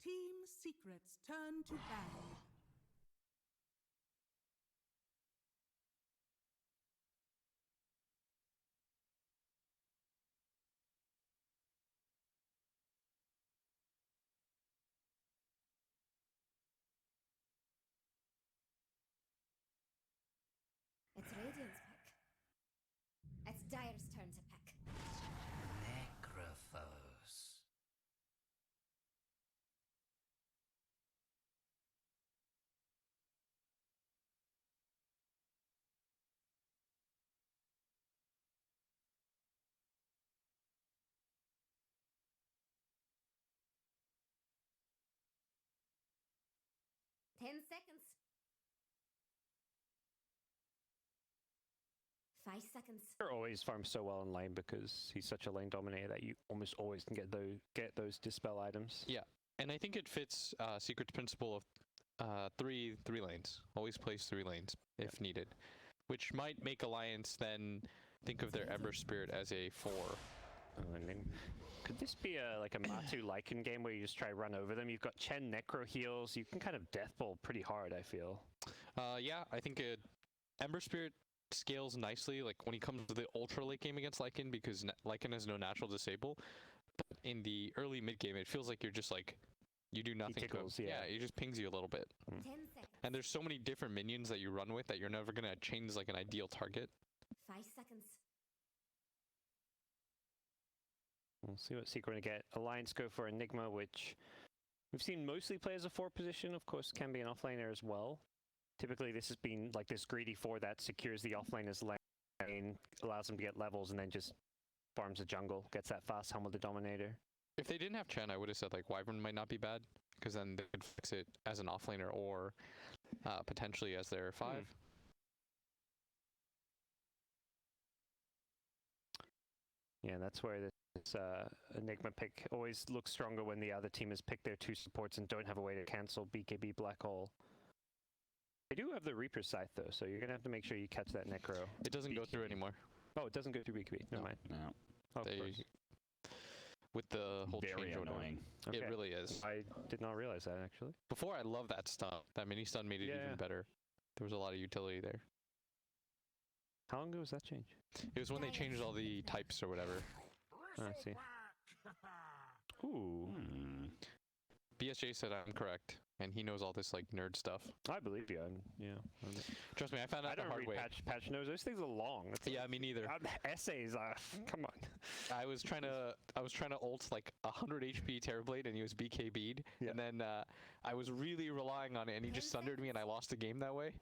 Team Secret's turn to ban. It's Radiant's pick. It's Dire's turn to pick. Necrophos. Ten seconds. 5 seconds. He always farms so well in lane because he's such a lane dominator that you almost always can get those dispel items. Yeah, and I think it fits Secret's principle of three lanes. Always plays 3 lanes if needed, which might make Alliance then think of their Ember Spirit as a 4. Could this be like a Matu Lycan game where you just try to run over them? You've got Chen Necro heals. You can kind of deathball pretty hard, I feel. Yeah, I think Ember Spirit scales nicely like when he comes to the ultra late game against Lycan, because Lycan has no natural disable. But in the early mid game, it feels like you're just like you do nothing. Tickles, yeah, he just pings you a little bit. 10 seconds. And there's so many different minions that you run with that you're never gonna change like an ideal target. 5 seconds. We'll see what Secret going to get. Alliance go for Enigma, which we've seen mostly play as a 4 position. Of course, can be an offlaner as well. Typically, this has been like this greedy 4 that secures the offlaner's lane, allows them to get levels, and then just farms the jungle, gets that fast hum with the Dominator. If they didn't have Chen, I would have said like Wyvern might not be bad, because then they could fix it as an offlaner or potentially as their 5. Yeah, that's where this Enigma pick always looks stronger when the other team has picked their 2 supports and don't have a way to cancel BKB Black Hole. They do have the Reaper Scythe though, so you're going to have to make sure you catch that Necro. It doesn't go through anymore. Oh, it doesn't go through BKB. Never mind. No. Oh, of course. With the whole Very change annoying. Okay. It really is. I did not realize that, actually. Before, I loved that stun. That mini stun made it even better. There was a lot of utility there. How long ago was that change? It was when they changed all the types or whatever. Oh, I see. Ooh. BSJ said I'm correct, and he knows all this like nerd stuff. I believe you. Trust me, I found out the hard way. Patch notes. Those things are long. Yeah, me neither. Essays. Come on. I was trying to ult like 100 HP Terrorblade, and he was BKB'd, and then I was really relying on it, and he just sundered me, and I lost the game that way.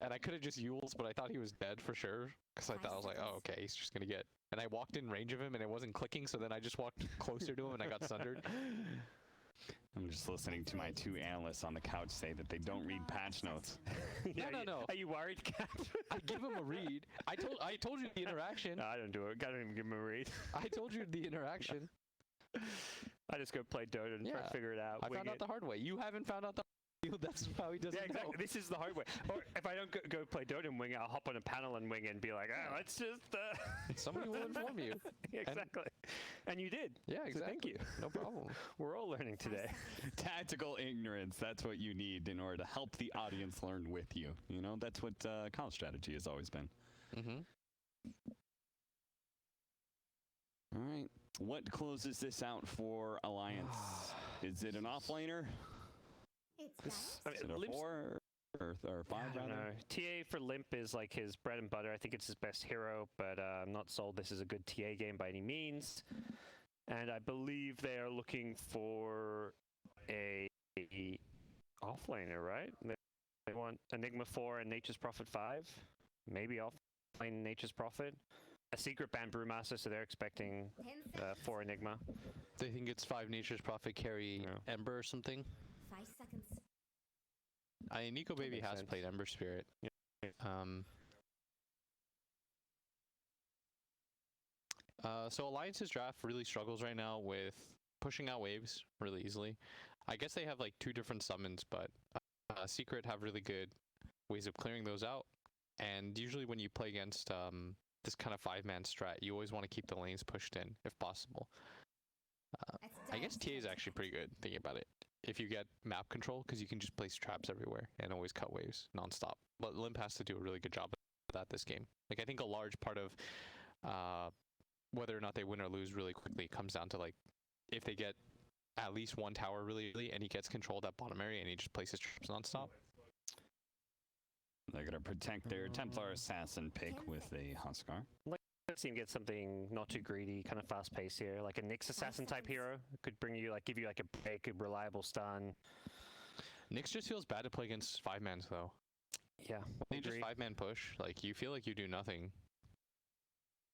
And I could have just Yules, but I thought he was dead for sure, because I thought I was like, oh, okay, he's just gonna get. And I walked in range of him, and it wasn't clicking, so then I just walked closer to him, and I got sundered. I'm just listening to my 2 analysts on the couch say that they don't read patch notes. No. Are you worried, Cap? I give him a read. I told you the interaction. No, I don't do it. I don't even give him a read. I told you the interaction. I just go play Dota and try to figure it out. I found out the hard way. You haven't found out the hard way. That's how he doesn't exactly. know. This is the hard way. Or if I don't go play Dota and wing it, I'll hop on a panel and wing it and be like, oh, it's just... Somebody will inform you. Exactly. And you did. Yeah, exactly. So thank you. No problem. We're all learning today. Tactical ignorance. That's what you need in order to help the audience learn with you. You know, that's what college strategy has always been. All right. What closes this out for Alliance? Is it an offlaner? It's Is it a 4 or 5 rather? TA for Limp is like his bread and butter. I think it's his best hero, but I'm not sold this is a good TA game by any means. And I believe they are looking for a offlaner, right? They want Enigma 4 and Nature's Prophet 5. Maybe offlane Nature's Prophet. A secret ban Brewmaster, so they're expecting 4 Enigma. They think it's 5 Nature's Prophet carry Ember or something. 5 seconds. Nico Baby has played Ember Spirit. So Alliance's draft really struggles right now with pushing out waves really easily. I guess they have like 2 different summons, but Secret have really good ways of clearing those out. And usually when you play against this kind of 5-man strat, you always want to keep the lanes pushed in if possible. I guess TA is actually pretty good, thinking about it. if you get map control, because you can just place traps everywhere and always cut waves nonstop. But Limp has to do a really good job of that this game. Like, I think a large part of whether or not they win or lose really quickly comes down to, like, if they get at least one tower really early and he gets control of that bottom area and he just places traps nonstop. They're gonna protect their Templar Assassin pick with a Huskar. Let's see him get something not too greedy, kind of fast paced here, like a Nyx Assassin type hero. Could bring you, like, give you like a break, a reliable stun. Nyx just feels bad to play against 5-mans though. Yeah, They just 5-man push, like, you feel like you do nothing.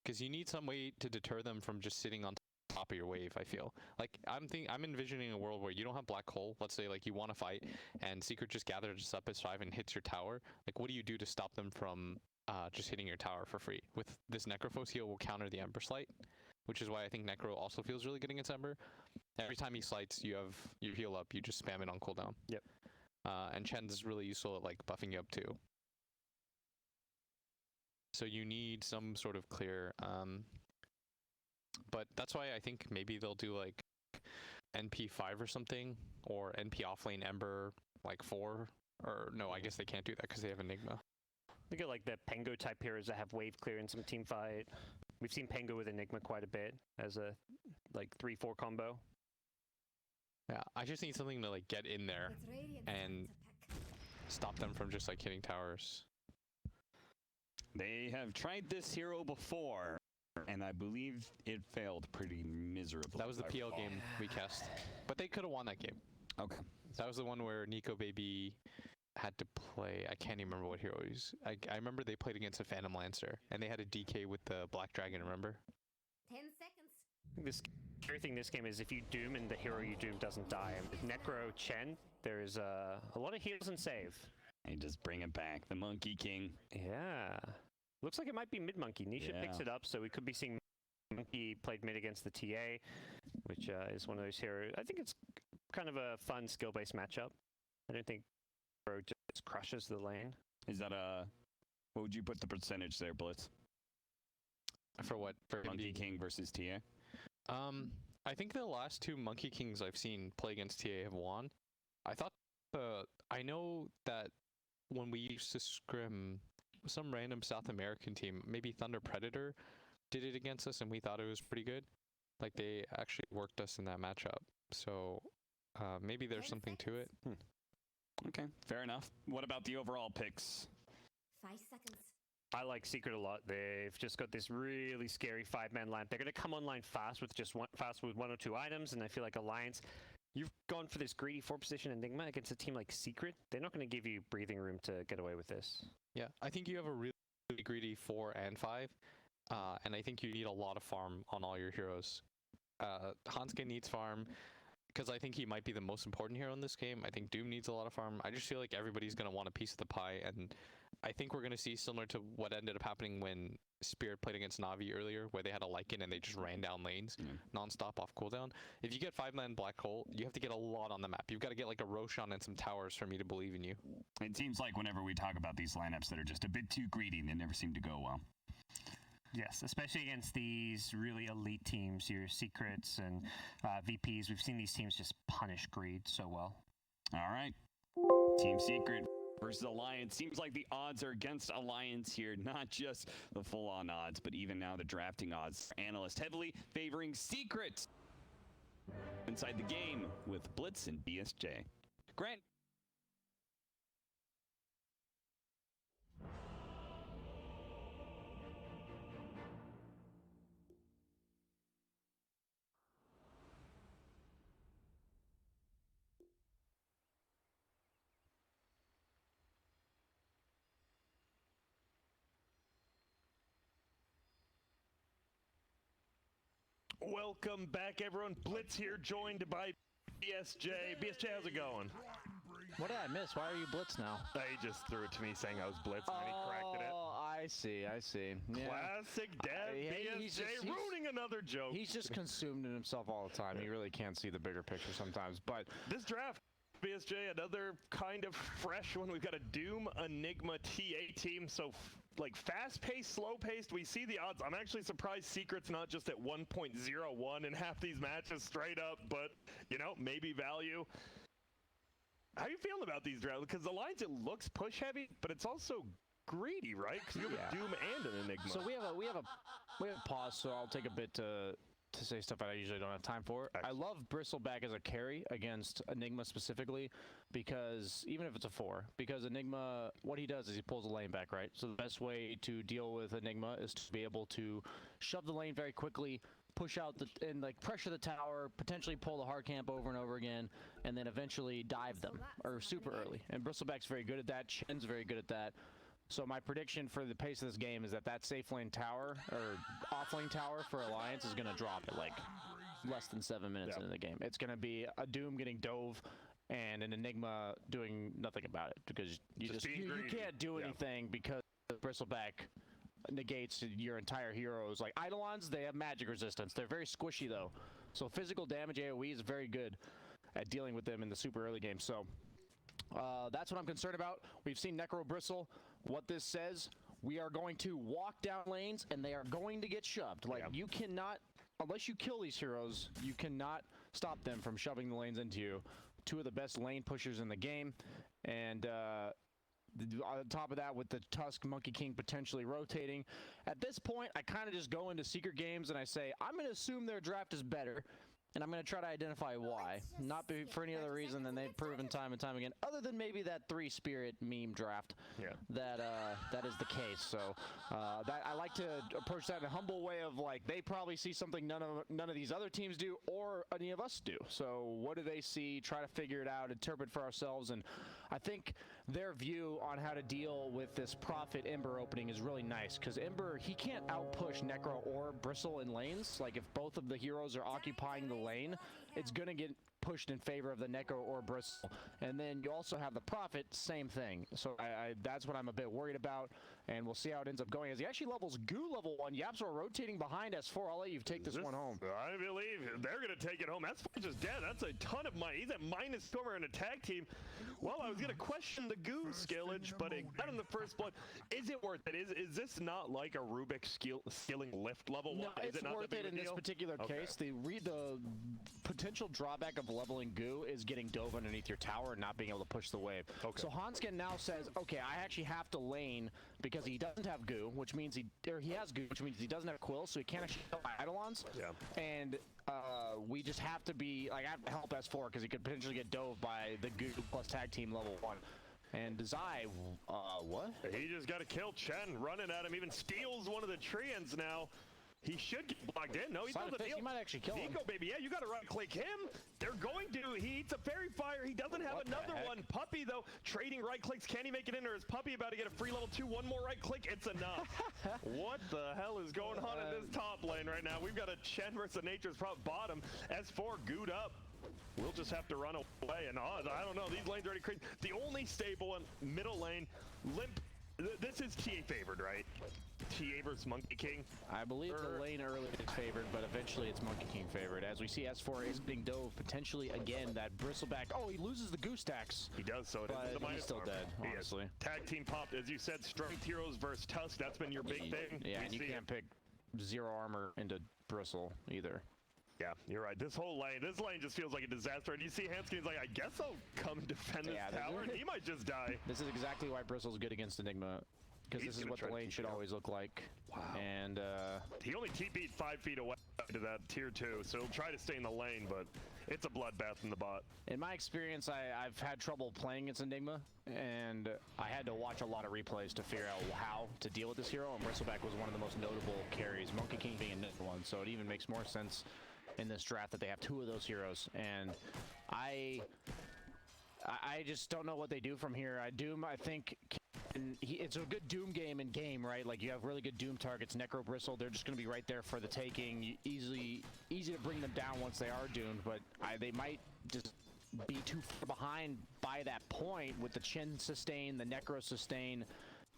Because you need some way to deter them from just sitting on top of your wave, I feel. Like, I'm envisioning a world where you don't have black hole. Let's say, like, you want to fight, and Secret just gathers up his 5 and hits your tower. Like, what do you do to stop them from just hitting your tower for free? With this Necrophos heal will counter the Ember Slight, which is why I think Necro also feels really good against Ember. Every time he slights, you have your heal up, you just spam it on cooldown. Yep. And Chen's is really useful at, like, buffing you up too. So you need some sort of clear, but that's why I think maybe they'll do, like, NP5 or something, or NP offlane Ember, like, 4, or no, I guess they can't do that because they have Enigma. Look at, like, the Pengo type heroes that have wave clear in some team fight. We've seen Pengo with Enigma quite a bit as a, like, 3-4 combo. Yeah, I just need something to, like, get in there It's Radiant's and turn to pick. stop them from just, like, hitting towers. They have tried this hero before, and I believe it failed pretty miserably. That was the PL game we cast, but they could have won that game. Okay. That was the one where Nico Baby had to play, I can't even remember what hero he was. I remember they played against a Phantom Lancer, and they had a DK with the Black Dragon, remember? 10 seconds. The scary thing in this game is if you doom and the hero you doom doesn't die. And with Necro Chen, there's a lot of heals and save. And just bring it back, the Monkey King. Yeah. Looks like it might be mid Monkey. Nisha picks Yeah. it up, so we could be seeing Monkey played mid against the TA, which is one of those heroes. I think it's kind of a fun skill-based matchup. I don't think Bro just crushes the lane. Is that what would you put the percentage there, Blitz? For what? For Monkey King versus TA? I think the last 2 Monkey Kings I've seen play against TA have won. I thought I know that when we used to scrim, some random South American team, maybe Thunder Predator, did it against us, and we thought it was pretty good. Like, they actually worked us in that matchup. So maybe there's 10 something to it. seconds. Okay, fair enough. What about the overall picks? 5 seconds. I like Secret a lot. They've just got this really scary 5-man lamp. They're going to come online fast with just 1 or 2 items, and I feel like Alliance, you've gone for this greedy 4 position Enigma against a team like Secret. They're not going to give you breathing room to get away with this. Yeah, I think you have a really greedy 4 and 5, and I think you need a lot of farm on all your heroes. Hanske needs farm, because I think he might be the most important hero in this game. I think Doom needs a lot of farm. I just feel like everybody's going to want a piece of the pie, and I think we're going to see similar to what ended up happening when Spirit played against Na'Vi earlier, where they had a Lycan and they just ran down lanes non-stop off cooldown. If you get 5-man Black Hole, you have to get a lot on the map. You've got to get, like, a Roshan and some towers for me to believe in you. It seems like whenever we talk about these lineups that are just a bit too greedy, they never seem to go well. Yes, especially against these really elite teams, your Secrets and VPs. We've seen these teams just punish greed so well. All right. Team Secret versus Alliance. Seems like the odds are against Alliance here. Not just the full-on odds, but even now the drafting odds. Analyst heavily favoring Secret inside the game with Blitz and BSJ. Grant. Welcome back, everyone. Blitz here, joined by BSJ. BSJ, how's it going? What did I miss? Why are you Blitz now? He just threw it to me saying I was Blitz, and then he corrected it. Oh, I see. Yeah. Classic dad He's BSJ ruining another joke. He's just consumed in himself all the time. He really can't see the bigger picture sometimes. But This draft, BSJ, another kind of fresh one. We've got a Doom Enigma TA team, so like fast-paced, slow-paced. We see the odds. I'm actually surprised Secret's not just at 1.01 in half these matches straight up, but, you know, maybe value. How you feeling about these drafts? Because Alliance, it looks push heavy, but it's also greedy, right? Because you have a Doom and an Enigma. So we have a pause. So I'll take a bit to say stuff I usually don't have time for. I love Bristleback as a carry against Enigma specifically, because even if it's a 4, because Enigma, what he does is he pulls the lane back, right? So the best way to deal with Enigma is to be able to shove the lane very quickly, push out and like pressure the tower, potentially pull the hard camp over and over again, and then eventually dive them or super early. And Bristleback's very good at that. Chen's very good at that. So my prediction for the pace of this game is that safe lane tower or off lane tower for Alliance is going to drop at like less than 7 minutes into the game. It's going to be a Doom getting dove and an Enigma doing nothing about it, because you can't do anything because Bristleback negates your entire heroes. Like Eidolons, they have magic resistance. They're very squishy though. So physical damage AoE is very good at dealing with them in the super early game. So that's what I'm concerned about. We've seen Necro Bristle. What this says, we are going to walk down lanes and they are going to get shoved. Like you cannot, unless you kill these heroes, you cannot stop them from shoving the lanes into you. 2 of the best lane pushers in the game. And on top of that, with the Tusk Monkey King potentially rotating, at this point, I kind of just go into secret games and I say, I'm going to assume their draft is better. And I'm going to try to identify why. Not for any other reason than they've proven time and time again, other than maybe that 3-spirit meme draft. That is the case. So that I like to approach that in a humble way of like, they probably see something none of these other teams do or any of us do. So what do they see? Try to figure it out, interpret for ourselves. And I think their view on how to deal with this Prophet Ember opening is really nice, because Ember, he can't outpush Necro or Bristle in lanes. Like if both of the heroes are occupying the lane, it's gonna get pushed in favor of the Necro or Bristle. And then you also have the Prophet, same thing. So that's what I'm a bit worried about, and we'll see how it ends up going. As he actually levels Goo level 1, Yaps are rotating behind S4. I'll let you take this one home. I believe they're going to take it home. That's just dead. That's a ton of money. He's at minus Stormer in a tag team. Well, I was going to question the Goo skillage, but it got him the first blood. Is it worth it? Is this not like a Rubik skilling lift level 1? No, it's worth it in this particular case. The potential drawback of leveling Goo is getting dove underneath your tower and not being able to push the wave. So Hanskin now says, okay, I actually have to lane because he doesn't have Goo, which means he has Goo, which means he doesn't have Quill, so he can't actually kill Eidolons. And we just have to be, like, I have to help S4 because he could potentially get dove by the Goo plus tag team level 1. And Zai, what? He just got to kill Chen, running at him, even steals one of the Treants now. He should get blocked in. No, he doesn't. He might actually kill him. Nico, baby, yeah, you got to right-click him. They're going to. He eats a fairy fire. He doesn't have another one. Puppy, though, trading right-clicks. Can he make it in, or is Puppy about to get a free level 2? One more right-click. It's enough. What the hell is going on in this top lane right now? We've got a Chen versus Nature's Prop bottom. S4 gooed up. We'll just have to run away. And I don't know. These lanes are already crazy. The only stable one, middle lane, Limp. This is TA favored, right? TA versus Monkey King. I believe the lane early is favored, but eventually it's Monkey King favored. As we see, S4 is being dove potentially again. That Bristleback. Oh, he loses the Goose Stacks. He does, so it is the minus. He's still dead, honestly. Tag team popped, as you said, Strength Heroes versus Tusk. That's been your big thing. Yeah, and you can't pick 0 armor into Bristle either. Yeah, you're right. This lane just feels like a disaster. And you see Hanskin, he's like, I guess I'll come defend this tower, and he might just die. This is exactly why Bristle's good against Enigma, because this is what the lane should always look like. Wow. And he only TP'd 5 feet away to that tier 2, so he'll try to stay in the lane, but it's a bloodbath in the bot. In my experience, I've had trouble playing against Enigma, and I had to watch a lot of replays to figure out how to deal with this hero, and Bristleback was one of the most notable carries, Monkey King being another one, so it even makes more sense in this draft that they have 2 of those heroes. And I just don't know what they do from here. Doom, I think, it's a good Doom game in game, right? Like, you have really good Doom targets. Necro Bristle, they're just going to be right there for the taking. Easy to bring them down once they are doomed, but they might just be too far behind by that point with the Chen sustain, the Necro sustain,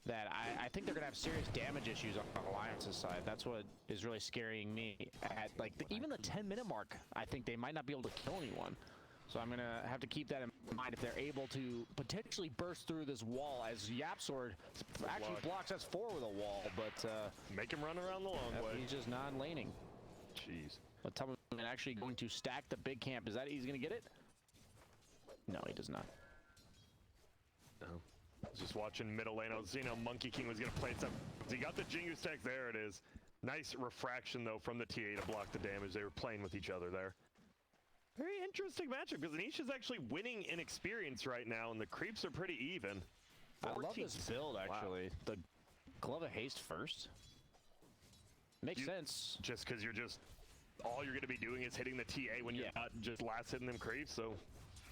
that I think they're going to have serious damage issues on Alliance's side. That's what is really scaring me. At like even the 10-minute mark, I think they might not be able to kill anyone. So I'm going to have to keep that in mind if they're able to potentially burst through this wall, as Yapsword actually blocks S4 with a wall, but make him run around the long way. He's just non-laning. Jeez. But Tubman actually going to stack the big camp. Is that he's going to get it? No, he does not. Just watching middle lane. I was seeing how Monkey King was going to play it. He got the Jingu stack. There it is. Nice refraction, though, from the TA to block the damage. They were playing with each other there. Very interesting matchup because Nisha's actually winning in experience right now, and the creeps are pretty even. I love this build, actually. Wow. The Glove of Haste first. Makes sense. Just because all you're going to be doing is hitting the TA when you're not just last hitting them creeps, so...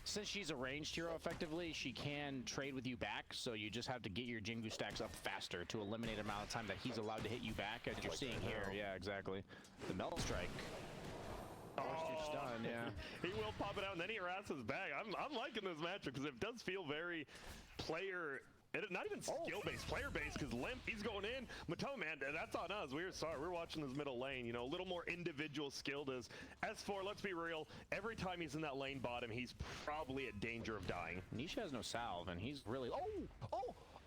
Since she's a ranged hero, effectively, she can trade with you back, so you just have to get your Jingu stacks up faster to eliminate the amount of time that he's allowed to hit you back, as you're seeing here. Yeah, exactly. The Melt Strike. Stun, yeah. He will pop it out, and then he harasses back. I'm liking this matchup, because it does feel very player... Not even skill-based, player-based, because Limp, he's going in. Matoma, man, that's on us. We were watching this middle lane, you know, a little more individual skilled as S4, let's be real, every time he's in that lane bottom, he's probably at danger of dying. Nisha has no salve, and he's really...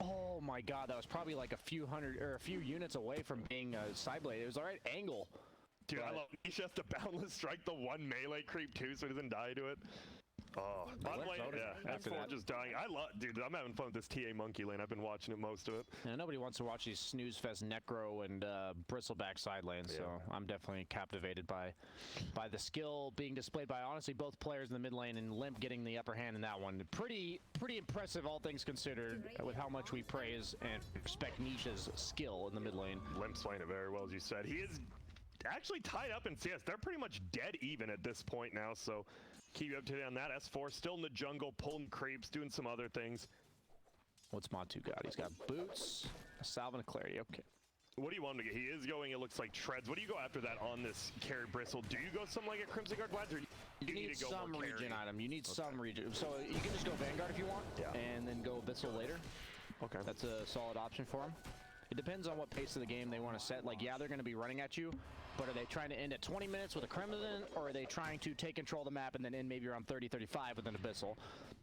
Oh my god, that was probably like a few units away from being a side blade. It was the right angle. Dude, I love Nisha has to boundless strike the one melee creep, too, so he doesn't die to it. Oh, after that, just dying. Dude, I'm having fun with this TA monkey lane. I've been watching it most of it. Yeah, nobody wants to watch these snooze fest necro and bristleback side lanes, so I'm definitely captivated by the skill being displayed by honestly both players in the mid lane, and Limp getting the upper hand in that one. Pretty impressive, all things considered, with how much we praise and respect Nisha's skill in the mid lane. Limp's playing it very well, as you said. He is actually tied up in CS. They're pretty much dead even at this point now, so keep you up to date on that. S4 still in the jungle, pulling creeps, doing some other things. What's Matu got? He's got boots, a salve, and a clarity. Okay. What do you want him to get? He is going, it looks like, treads. What do you go after that on this carry bristle? Do you go something like a Crimson Guard Glad, or you need to go some regen item. You need some regen. So you can just go Vanguard if you want, and then go Abyssal later. Okay. That's a solid option for him. It depends on what pace of the game they want to set. Like, yeah, they're going to be running at you, but are they trying to end at 20 minutes with a Crimson, or are they trying to take control of the map and then end maybe around 30, 35 with an Abyssal?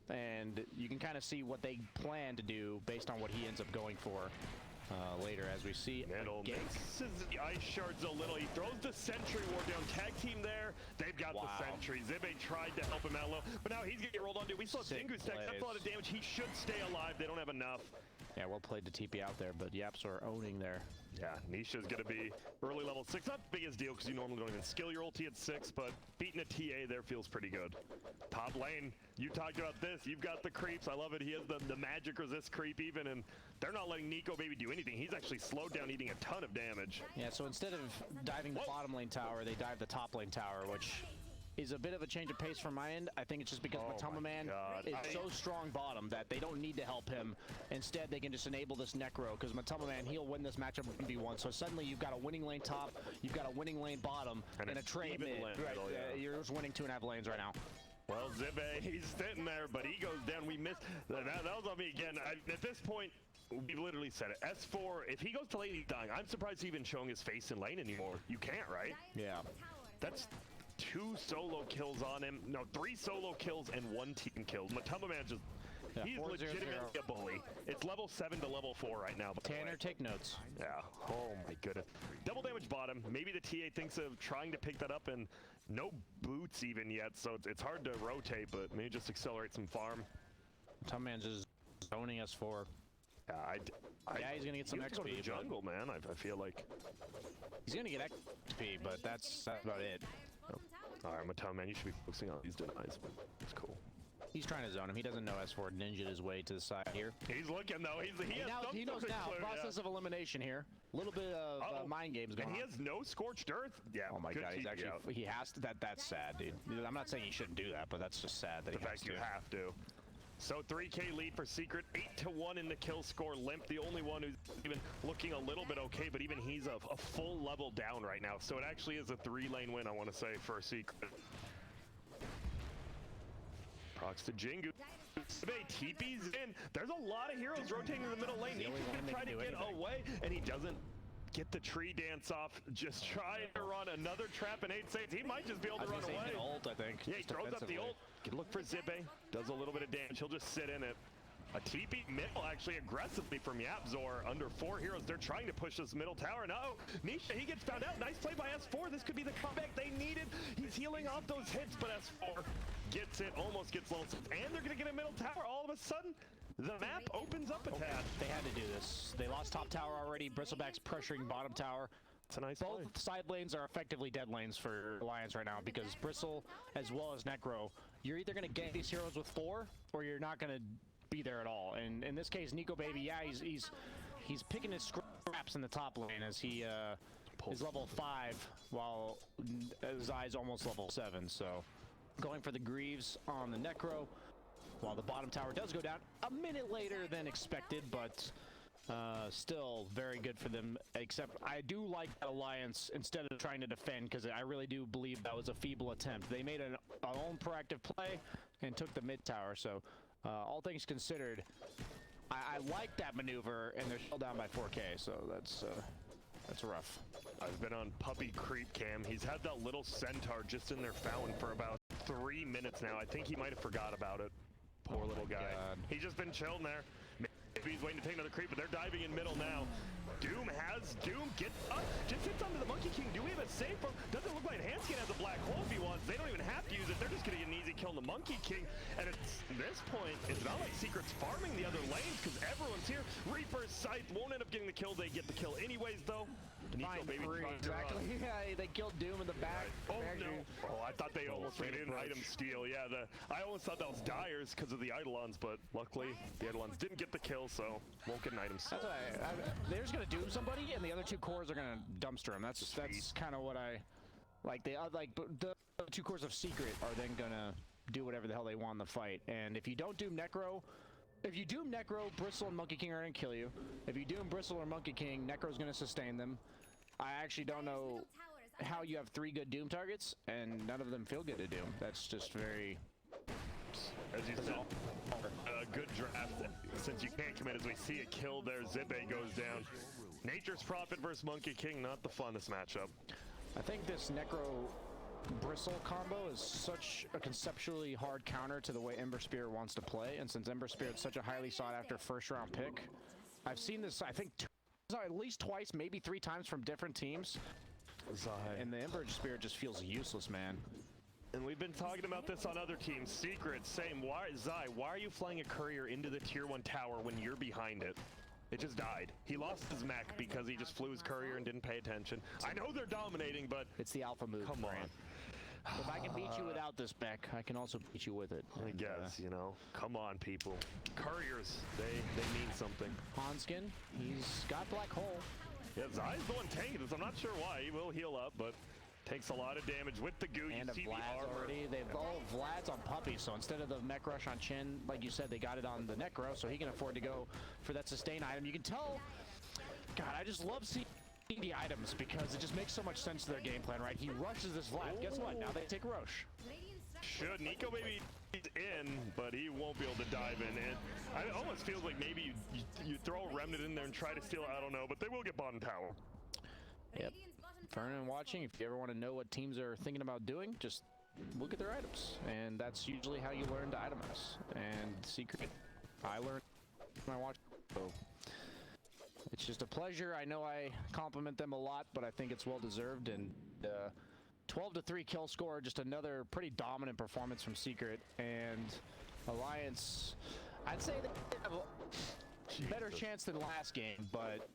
And you can kind of see what they plan to do based on what he ends up going for later, as we see. Middle mixes the ice shards a little. He throws the sentry ward down. Tag team there. They've got the sentry. Zibbe tried to help him out a little, but now he's going to get rolled on. Dude, we saw Jingu stacks. That's a lot of damage. He should stay alive. They don't have enough. Yeah, well played to TP out there, but Yaps are owning there. Yeah, Nisha's going to be early level 6. Not the biggest deal because you normally don't even skill your ulti at 6, but beating a TA there feels pretty good. Top lane, you talked about this. You've got the creeps. I love it. He has the magic resist creep even, and they're not letting Nico Baby do anything. He's actually slowed down, eating a ton of damage. Yeah, so instead of diving the bottom lane tower, they dive the top lane tower, which is a bit of a change of pace from my end. I think it's just because Matoma Man is so strong bottom that they don't need to help him. Instead, they can just enable this Necro, because Matoma Man, he'll win this matchup 1v1. So suddenly you've got a winning lane top, you've got a winning lane bottom, and a trade mid. You're just winning 2.5 lanes right now. Well, Zibbe, he's sitting there, but he goes down. We missed. That was on me again. At this point, we've literally said it. S4, if he goes to lane, he's dying. I'm surprised he's even showing his face in lane anymore. You can't, right? Yeah. That's 2 solo kills on him. No, 3 solo kills and 1 team kill. Matoma Man just... he's legitimately a bully. It's level 7 to level 4 right now. Tanner, take notes. Yeah. Oh my goodness. Double damage bottom. Maybe the TA thinks of trying to pick that up, and no boots even yet, so it's hard to rotate, but maybe just accelerate some farm. Tom Man's just zoning us for. Yeah, he's gonna get some XP. Go to the jungle, man. I feel like he's gonna get XP, but that's about it. All right, Matoma Man, you should be focusing on these denies. It's cool. He's trying to zone him. He doesn't know S4 ninja'd his way to the side here. He's looking, though. He knows now. Process of elimination here. A little bit of mind games going on. And he has no scorched earth. Yeah. Oh my god, he's actually... He has to... That's sad, dude. I'm not saying he shouldn't do that, but that's just sad that he has to. The fact you have to. So 3K lead for Secret, 8-1 in the kill score. Limp, the only one who's even looking a little bit okay, but even he's a full level down right now. So it actually is a 3-lane win, I want to say, for Secret. Procs to Jingu. TP's in. There's a lot of heroes rotating in the middle lane. He can try to get away, and he doesn't get the tree dance off. Just try to run another trap in 8 seconds. He might just be able to run away. Ult, I think. Yeah, he throws up the ult. Look for Zibbe. Does a little bit of damage. He'll just sit in it. A TP middle, actually, aggressively from Yapzor. Under 4 heroes. They're trying to push this middle tower. No, Nisha, he gets found out. Nice play by S4. This could be the comeback they needed. He's healing off those hits, but S4 gets it. Almost gets level 6. And they're going to get a middle tower all of a sudden. The map opens up a tad. They had to do this. They lost top tower already. Bristleback's pressuring bottom tower. It's a nice Both play. side lanes are effectively dead lanes for Alliance right now because Bristle, as well as Necro, you're either going to get these heroes with 4, or you're not going to be there at all. And in this case, Nico Baby, yeah, he's picking his scraps in the top lane as he is level 5, while Zai's almost level 7. So going for the Greaves on the Necro, while the bottom tower does go down a minute later than expected, but still very good for them. Except I do like that Alliance, instead of trying to defend, because I really do believe that was a feeble attempt. They made an own proactive play and took the mid tower. So all things considered, I like that maneuver, and they're still down by 4K. So that's rough. I've been on Puppy Creep Cam. He's had that little centaur just in their fountain for about 3 minutes now. I think he might have forgot about it. Poor little guy. God. He's just been chilling there. Maybe he's waiting to take another creep, but they're diving in middle now. Doom gets up, just hits onto the Monkey King. Do we have a save from? Doesn't look like Hanskin has a black hole if he wants. They don't even have to use it. They're just gonna get an easy kill on the Monkey King. And at this point, it's not like Secret's farming the other lanes because everyone's here. Reaper's Scythe won't end up getting the kill. They get the kill anyways, though. Nico Baby Exactly. Yeah, they killed Doom in the back. Oh no! Oh, I thought they almost made it an item steal. Yeah, I almost thought that was Dyer's because of the Eidolons, but luckily the Eidolons didn't get the kill, so won't get an item steal. They're just gonna doom somebody, and the other 2 cores are gonna dumpster him. That's kind of what I like. The 2 cores of Secret are then gonna do whatever the hell they want in the fight. And if you don't doom Necro. If you doom Necro, Bristle and Monkey King are going to kill you. If you doom Bristle or Monkey King, Necro's going to sustain them. I actually don't know how you have 3 good doom targets, and none of them feel good to doom. That's just very... As you said, a good draft. Since you can't commit, as we see a kill there, Zippe goes down. Nature's Prophet versus Monkey King, not the funnest matchup. I think this Necro Bristle combo is such a conceptually hard counter to the way Ember Spirit wants to play, and since Ember Spirit's such a highly sought after first round pick, I've seen this I think at least twice, maybe 3 times from different teams, and the Ember Spirit just feels useless, man. And we've been talking about this on other teams. Secret, same. Zai, why are you flying a courier into the tier 1 tower when you're behind it? It just died. He lost his mech because he just flew his courier and didn't pay attention. I know they're dominating, but it's the alpha move. Come on. If I can beat you without this mech, I can also beat you with it. I guess, you know. Come on, people. Couriers, they mean something. Hanskin, he's got black hole. Yeah, Zai's the one tanking this. I'm not sure why. He will heal up, but takes a lot of damage with the goo. And you see Vlad's the armor. already. They've all Vlad's on Puppy, so instead of the mech rush on Chin, like you said, they got it on the Necro, so he can afford to go for that sustain item. You can tell, God, I just love seeing the items because it just makes so much sense to their game plan, right? He rushes this Vlad. Guess what? Now they take Roche. Should Nico maybe he's in, but he won't be able to dive in. It almost feels like maybe you throw a remnant in there and try to steal it. I don't know, but they will get bottom tower. Yep. Vernon watching, if you ever want to know what teams are thinking about doing, just look at their items. And that's usually how you learn to itemize. And Secret, I learned when I watch. So it's just a pleasure. I know I compliment them a lot, but I think it's well deserved. And 12-3 kill score, just another pretty dominant performance from Secret. And Alliance, I'd say they have a better chance than last game, but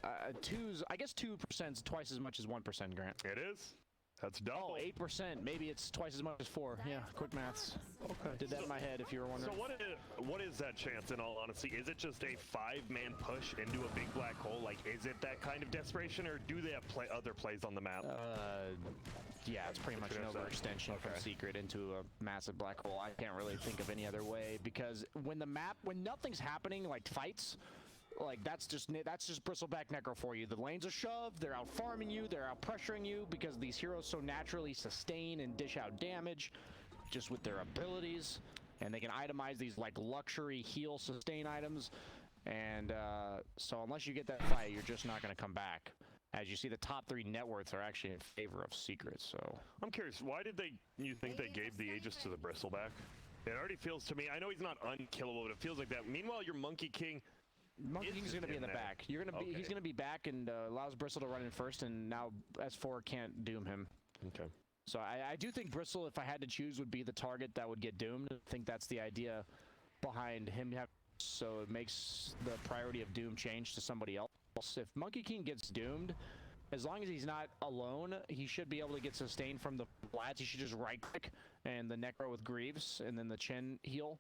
I guess 2% is twice as much as 1%, Grant. It is. That's double. Oh, 8%. Maybe it's twice as much as 4. Yeah, quick maths. Okay. Did that in my head, if you were wondering. So what is that chance, in all honesty? Is it just a 5-man push into a big black hole? Like, is it that kind of desperation, or do they have other plays on the map? Yeah, it's pretty much an overextension from Secret into a massive black hole. I can't really think of any other way, because when nothing's happening, like fights, like that's just Bristleback Necro for you. The lanes are shoved, they're out farming you, they're out pressuring you, because these heroes so naturally sustain and dish out damage just with their abilities, and they can itemize these like luxury heal sustain items, and so unless you get that fight, you're just not going to come back. As you see, the top 3 net worths are actually in favor of Secret, so... I'm curious, why did you think they gave the Aegis to the Bristleback? It already feels to me, I know he's not unkillable, but it feels like that. Meanwhile, your Monkey King... Monkey King's going to be in the back. He's going to be back and allows Bristle to run in first, and now S4 can't doom him. Okay. So I do think Bristle, if I had to choose, would be the target that would get doomed. I think that's the idea behind him having so it makes the priority of Doom change to somebody else. If Monkey King gets doomed, as long as he's not alone, he should be able to get sustained from the flats. He should just right-click and the Necro with Greaves, and then the Chen heal.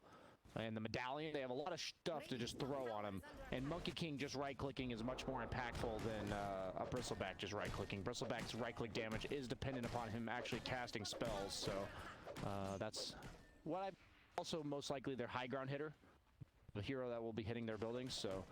And the medallion, they have a lot of stuff to just throw on him. And Monkey King just right-clicking is much more impactful than a Bristleback just right-clicking. Bristleback's right-click damage is dependent upon him actually casting spells, so that's what I... Also, most likely their high ground hitter, the hero that will be hitting their buildings, so...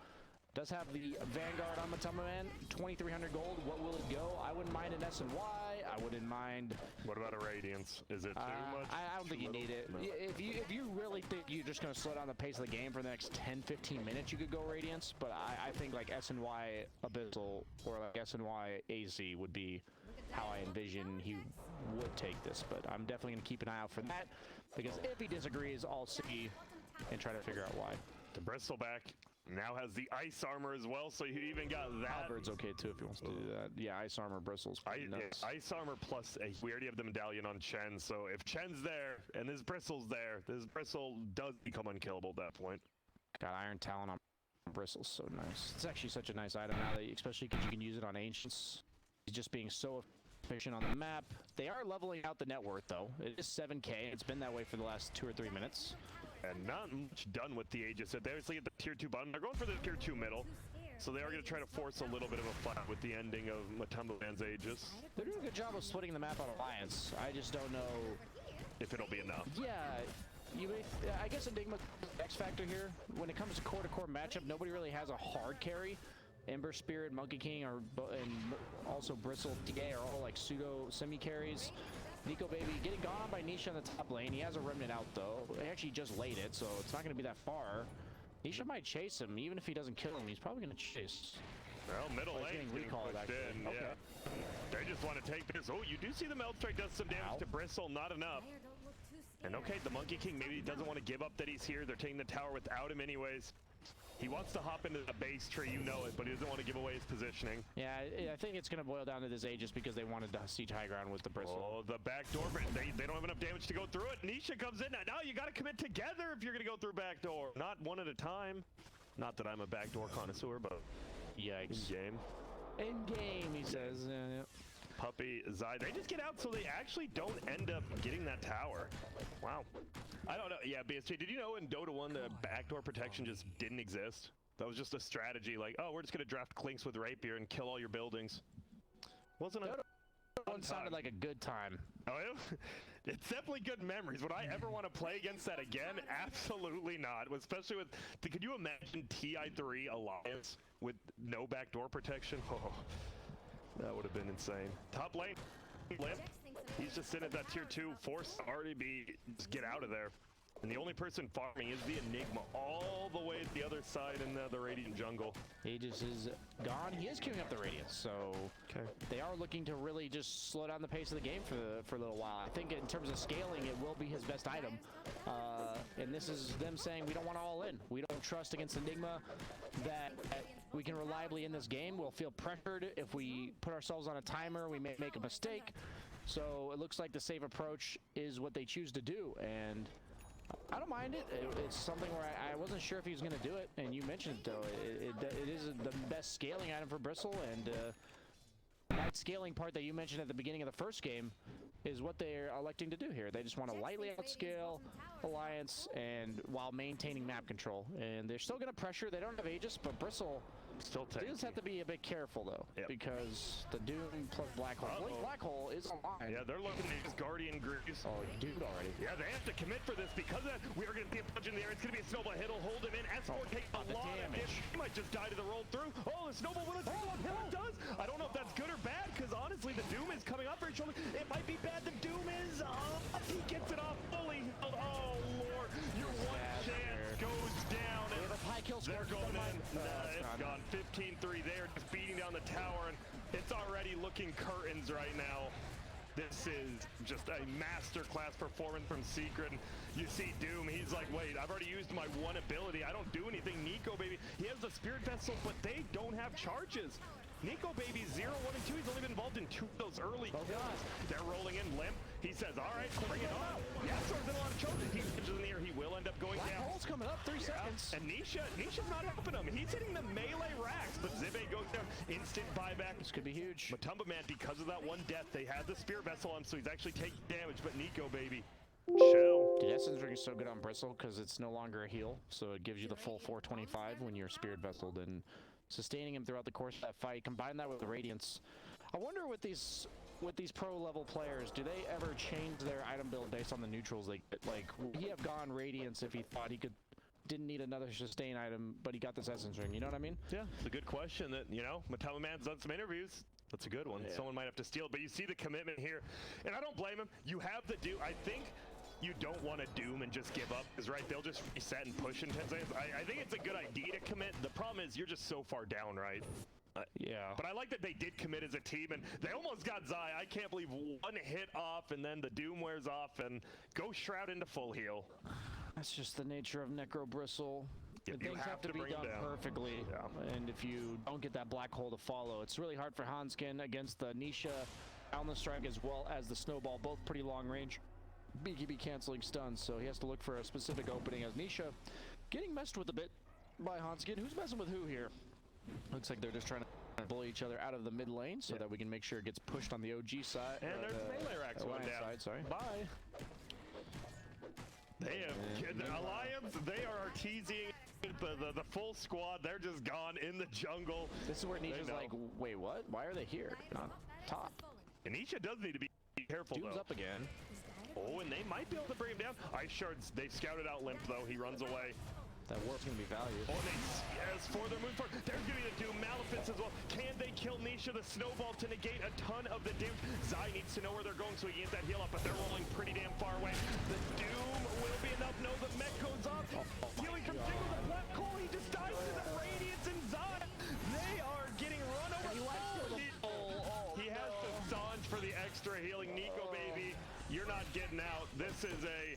Does have the Vanguard on Matama Man, 2,300 gold. What will it go? I wouldn't mind an S&Y. I wouldn't mind... What about a Radiance? Is it too much? I don't think you need it. No. If you really think you're just going to slow down the pace of the game for the next 10-15 minutes, you could go Radiance. But I think like S&Y Abyssal or like S&Y AZ would be how I envision he would take this. But I'm definitely going to keep an eye out for that. Because if he disagrees, I'll see and try to figure out why. The Bristleback now has the ice armor as well, so you even got that. Halberd's okay too if he wants to do that. Yeah, ice armor, bristles. Ice armor plus, we already have the medallion on Chen, so if Chen's there and his bristle's there, this bristle does become unkillable at that point. Got Iron Talon on bristles, so nice. It's actually such a nice item now, that especially because you can use it on Ancients. He's just being so efficient on the map. They are leveling out the net worth though. It is 7K. It's been that way for the last 2 or 3 minutes. And not much done with the Aegis. They obviously get the tier 2 button. They're going for the tier 2 middle. So they are going to try to force a little bit of a fight with the ending of Matumba Man's Aegis. They're doing a good job of splitting the map on Alliance. I just don't know if it'll be enough. Yeah, I guess Enigma X factor here. When it comes to core-to-core matchup, nobody really has a hard carry. Ember Spirit, Monkey King, and also Bristle, TA are all like pseudo semi-carries. Nico Baby getting gone by Nisha in the top lane. He has a remnant out though. He actually just laid it, so it's not going to be that far. Nisha might chase him, even if he doesn't kill him. He's probably going to chase. Well, middle lane getting pushed in. Okay. Yeah. They just want to take this. Oh, you do see the Meld Strike does some damage to Bristle, not enough. And okay, the Monkey King maybe doesn't want to give up that he's here. They're taking the tower without him anyways. He wants to hop into the base tree, you know it, but he doesn't want to give away his positioning. Yeah, I think it's going to boil down to this Aegis because they wanted to siege high ground with the Bristle. Oh, the back door, but they don't have enough damage to go through it. Nisha comes in. Now you got to commit together if you're going to go through back door. Not one at a time. Not that I'm a backdoor connoisseur, but yikes. In-game. In-game, he says. Yeah. Puppy, Zai, they just get out so they actually don't end up getting that tower. Wow. I don't know. Yeah, BSJ, did you know in Dota 1 the backdoor protection just didn't exist? That was just a strategy like, oh, we're just going to draft Clinks with Rapier and kill all your buildings. Wasn't it? One sounded like a good time. Oh, it's definitely good memories. Would I ever want to play against that again? Absolutely not. Especially with, could you imagine TI3 Alliance with no backdoor protection? Oh, that would have been insane. Top lane, Limp. He's just sitting at that tier 2, forced to already just get out of there. And the only person farming is the Enigma all the way to the other side in the Radiant jungle. Aegis is gone. He is queuing up the Radiance, so they are looking to really just slow down the pace of the game for a little while. I think in terms of scaling, it will be his best item. And this is them saying we don't want to all in. We don't trust against Enigma that we can reliably in this game. We'll feel pressured if we put ourselves on a timer. We may make a mistake. So it looks like the safe approach is what they choose to do, and I don't mind it. It's something where I wasn't sure if he was going to do it, and you mentioned it though. It is the best scaling item for Bristle, and that scaling part that you mentioned at the beginning of the first game is what they're electing to do here. They just want to lightly outscale Alliance and while maintaining map control, and they're still going to pressure. They don't have Aegis, but Bristle still does have to be a bit careful though, because the Doom plus Black Hole. Black Hole is alive. Yeah, they're looking to use Guardian Greaves. Oh, he doomed already. Yeah, they have to commit for this because of that. We are going to see a punch in the air. It's going to be a snowball hit. He'll hold him in. S4 takes a lot of damage. He might just die to the roll through. Oh, the snowball will take one. It does. I don't know if that's good or bad because honestly, the Doom is coming up very shortly. It might be bad. The Doom is up. He gets it off fully. Oh, Lord. Your one chance goes down. We have a high kill score. They're going in. It's gone. 15-3 there, just beating down the tower, and it's already looking curtains right now. This is just a masterclass performance from Secret. And you see Doom, he's like, wait, I've already used my one ability. I don't do anything. Nico, baby, he has the Spirit Vessel, but they don't have charges. Nico Baby 0, 1, and 2. He's only been involved in 2 of those early kills. They're rolling in Limp. He says, all right, bring it on. Yeah, Sword's in a lot of charges. He pitches in the air. He will end up going down. Black Hole's coming up 3 seconds. And Nisha's not helping him. He's hitting the melee racks, but Zibe goes down. Instant buyback. This could be huge. Matumba Man, because of that one death, they had the spear vessel on, so he's actually taking damage, but Nico, baby, chill. Dude, Essence Ring is so good on Bristle because it's no longer a heal, so it gives you the full 425 when you're Spirit Vesseled, and sustaining him throughout the course of that fight. Combine that with the Radiance. I wonder with these pro level players, do they ever change their item build based on the neutrals they get? Like, would he have gone Radiance if he thought he didn't need another sustain item, but he got this Essence Ring? You know what I mean? Yeah, it's a good question that, you know, Matumba Man's done some interviews. That's a good one. Yeah. Someone might have to steal it, but you see the commitment here, and I don't blame him. You have the do. I think you don't want to doom and just give up, because right, they'll just reset and push in 10 seconds. I think it's a good idea to commit. The problem is you're just so far down, right? Yeah. But I like that they did commit as a team, and they almost got Zai. I can't believe one hit off, and then the doom wears off, and Ghost Shroud into full heal. That's just the nature of Necro Bristle. Yeah, Things have to be bring done him down. perfectly, Yeah. and if you don't get that black hole to follow, it's really hard for Hanskin against the Nisha Boundless Strike as well as the Snowball, both pretty long range. BKB canceling stuns, so he has to look for a specific opening as Nisha getting messed with a bit by Hanskin. Who's messing with who here? Looks like they're just trying to bully each other out of the mid lane so that we can make sure it gets pushed on the OG side. And there's the melee racks going down. Side, sorry. Bye. They have the Alliance. They are teasing the full squad. They're just gone in the jungle. This is where They Nisha's know. like, wait, what? Why are they here? On top. And Nisha does need to be careful Doom's though. up again. Oh, and they might be able to bring him down. Ice Shards, they scouted out Limp though. He runs away. That warp's gonna be valued. Oh, and as for their move forward, there's going to be the Doom Malefice as well. Can they kill Nisha? The Snowball to negate a ton of the damage. Zai needs to know where they're going so he can get that heal up, but they're rolling pretty damn far away. The Doom will be enough. No, the mech goes up. Healing from Jingle, the Black Hole. He just dies to the Radiance, and Zai, they are getting run over. He has to Sange for the extra healing. Nico, baby, you're not getting out. This is a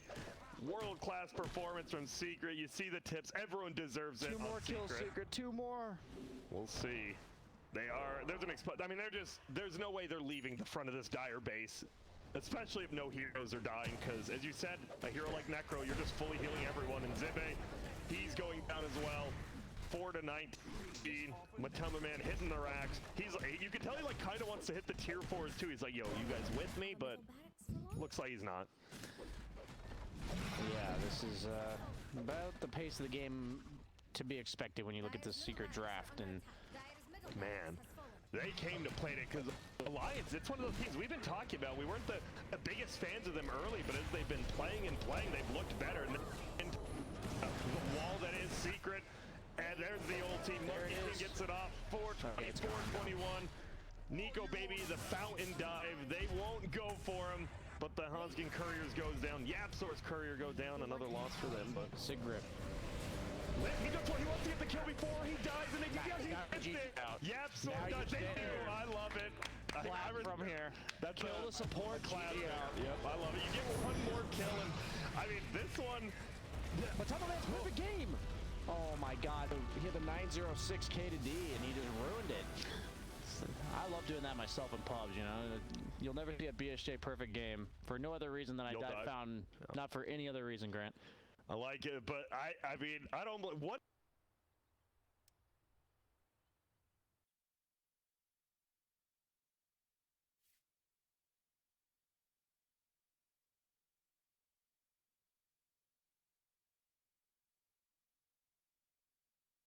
world-class performance from Secret. You see the tips. Everyone deserves it. Two more kills, Secret. Two more. We'll see. They are. There's an I mean, there's no way they're leaving the front of this dire base, especially if no heroes are dying. Because as you said, a hero like Necro, you're just fully healing everyone. And Zibe, he's going down as well. 4 to 19. Matumba Man hitting the racks. You can tell he like kind of wants to hit the tier 4s too. He's like, yo, you guys with me? But looks like he's not. Yeah, this is about the pace of the game to be expected when you look at the Secret draft. And Man, they came to play it because Alliance, it's one of those teams we've been talking about. We weren't the biggest fans of them early, but as they've been playing, they've looked better. And the wall that is Secret, and there's the ulti. Monkey gets it off. 4-21. Nico, baby, the fountain dive. They won't go for him, but the Hanskin Couriers goes down. Yapsor's Courier goes down. Another loss for them, but Sigrid. he does what he wants to get the kill before he dies, and he gets it. Yapsor does. They do. I love it. From here. That's Kill the support. class out. Yep, I love it. You get one more kill, and I mean this one. Matumba Man's perfect game. Oh my God! He had the 906 K to D, and he just ruined it. I love doing that myself in pubs. You know, you'll never see a BSJ perfect game for no other reason than I found, not for any other reason, Grant. I like it, but I mean, I don't. What